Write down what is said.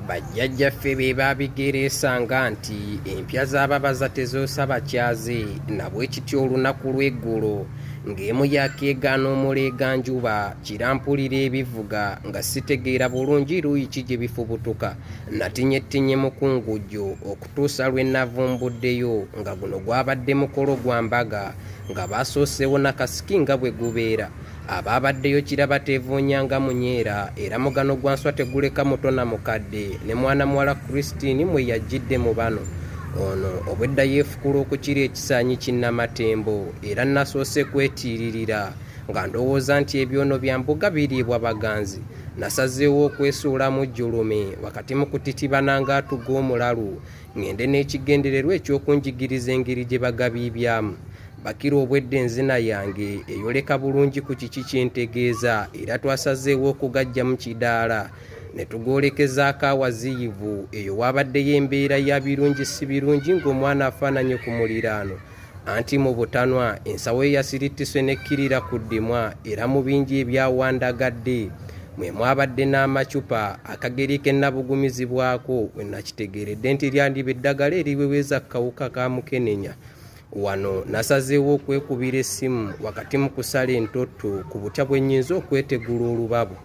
Bajjajjaffe be baabigeresanga nti empya z'ababaza tezoosa bakyaze nabwe kityo olunaku lw'eggulo ng'emu yakeegaana omuleega njuba kirampulira ebivuga nga sitegeera bulungi luuyi ki gye bifubutuka natinyettinye mukungujjo okutuusa lwe navumbuddeyo nga guno gwabadde mukolo gwa mbaga nga baasooseewo nakasiki nga bwe gubeera abaabaddeyo kiraba teevuunyanga munyeera era mugano gwa nswa teguleka muto na mukadde ne mwana muwala Christine mwe yajjidde mu bano ono obwedda yeefukula okukira ekisaanyi kinnamatembo era nasoose kwetiiririra nga ndowooza nti ebyono bya mbuga biriibwa baganzi nasazeewo okwesuulamu jjulume wakati mu kutitibana ng'atuga omulalu ngende n'ekigendererwa ekyokunjigiriza engeri gye bagabiibyamu bakira obwedde enzina yange eyoleka bulungi ku kiki kyentegeeza era twasazeewo okugajja mu kidaala ne tugoolekezaako awaziyivu eyo waabaddeyo embeera ya birungi si birungi ng'omwana afaananye ku muliraano anti mu butanwa ensawo eyasiritiswe nekkirira ku ddimwa era mu bingi ebyawandagadde mwe mwabadde n'amacupa akageri ke nnabugumizibwako we nakitegeeredde nti lyandiba eddagala eriweweza kawuka ka mukenenya wano nasazeewo okwekubira essimu wakati mu kusala entotto ku butya bwe nnyinza okwetegula olubabu